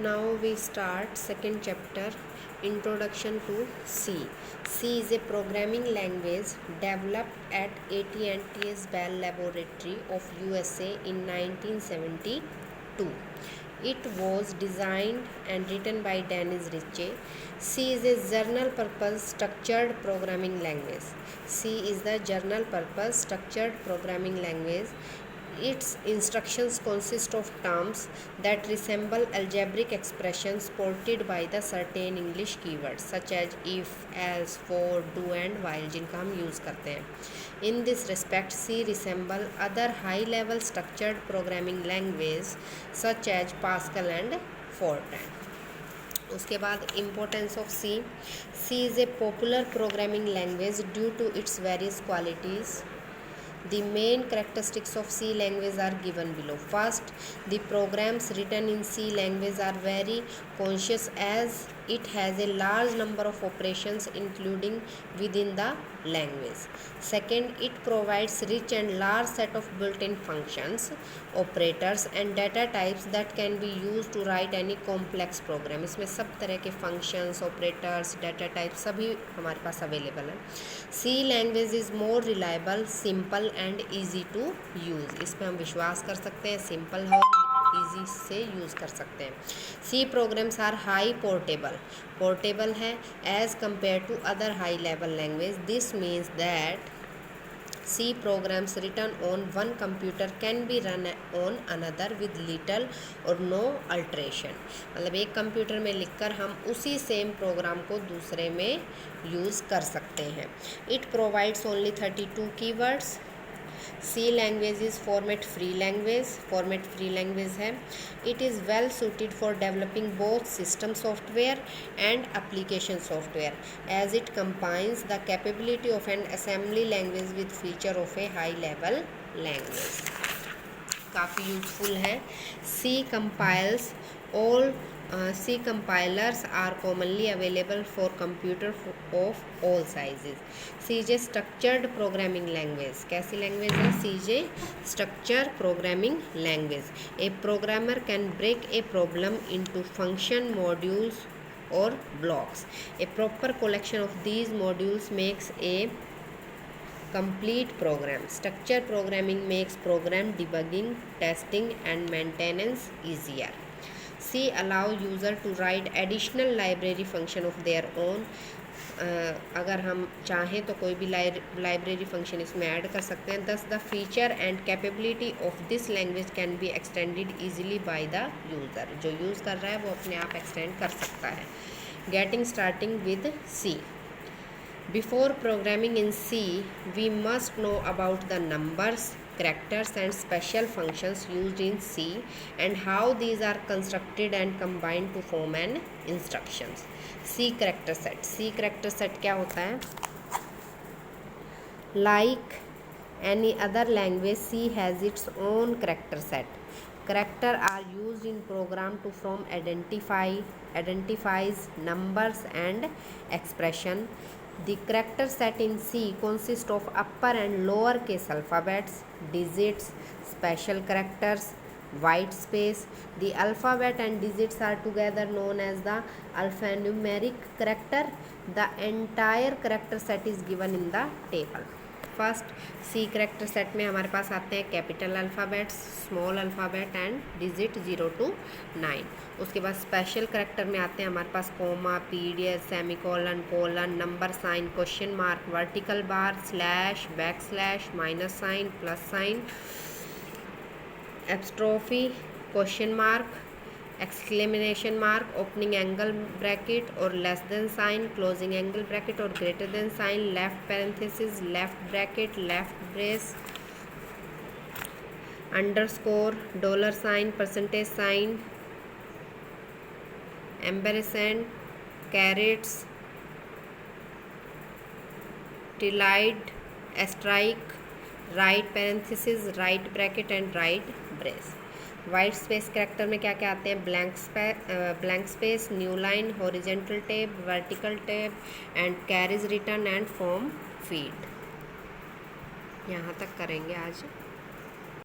Now we start second chapter, Introduction to C. C is a programming language developed at AT&T's Bell Laboratory of USA in 1972. It was designed and written by Dennis Ritchie. C is a general-purpose structured programming language. C is the general-purpose structured programming language. Its instructions consist of terms that resemble algebraic expressions supported by the certain English keywords such as if, else, for, do and while, जिनका हम use करते हैं. In this respect, C resemble other high-level structured programming languages such as Pascal and Fortran. उसके बाद importance of C. C is a popular programming language due to its various qualities. The main characteristics of C language are given below. First, the programs written in C language are very conscious as it has a large number of operations including within the language. Second, it provides rich and large set of built-in functions, operators and data types that can be used to write any complex program. इसमें सब तरह के functions, operators, data types सभी हमारे पास available है. C language is more reliable, simple and easy to use. इस पर हम विश्वास कर सकते हैं, simple है और easy से यूज़ कर सकते हैं. C programs are high portable है as compared to other high level language. This means that C programs written on one computer can be run on another with little or no alteration. मतलब एक computer में लिखकर हम उसी same programme को दूसरे में यूज़ कर सकते हैं. It provides only 32 keywords. C language is format free language है. It is well suited for developing both system software and application software as it combines the capability of an assembly language with feature of a high level language. काफ़ी useful है. C compilers are commonly available for computer of all sizes. C is a structured programming language. कैसी language है? C is a structured programming language. A programmer can break a problem into function modules or blocks. A proper collection of these modules makes a complete program. Structured programming makes program debugging, testing and maintenance easier. C allow user to write additional library function of their own. अगर हम चाहें तो कोई भी library function इसमें add कर सकते हैं. Thus the feature and capability of this language can be extended easily by the user. जो यूज़ कर रहा है वो अपने आप एक्सटेंड कर सकता है. Getting starting with C. Before programming in C, we must know about the numbers, characters and special functions used in C and how these are constructed and combined to form an instructions. C character set. C character set क्या होता है? Like any other language, C has its own character set. Character are used in program to form identifies numbers and expression. The character set in C consists of upper and lower case alphabets, digits, special characters, white space. The alphabet and digits are together known as the alphanumeric character. The entire character set is given in the table. First C character set में हमारे पास आते हैं capital alphabets, small alphabet and digit 0 to 9. उसके बाद special character में आते हैं हमारे पास comma, period, semicolon, colon, number sign, question mark, vertical bar, slash, backslash, minus sign, plus sign, apostrophe, question mark, exclamation mark, opening angle bracket और less than sign, closing angle bracket और greater than sign, left parenthesis, left bracket, left brace, underscore, dollar sign, percentage sign, ampersand, carets, tilde, asterisk, right parenthesis, right bracket and right brace. White space character में क्या क्या आते हैं? Blank space, new line, horizontal tab, vertical tab and carries return and form feed. यहाँ तक करेंगे आज.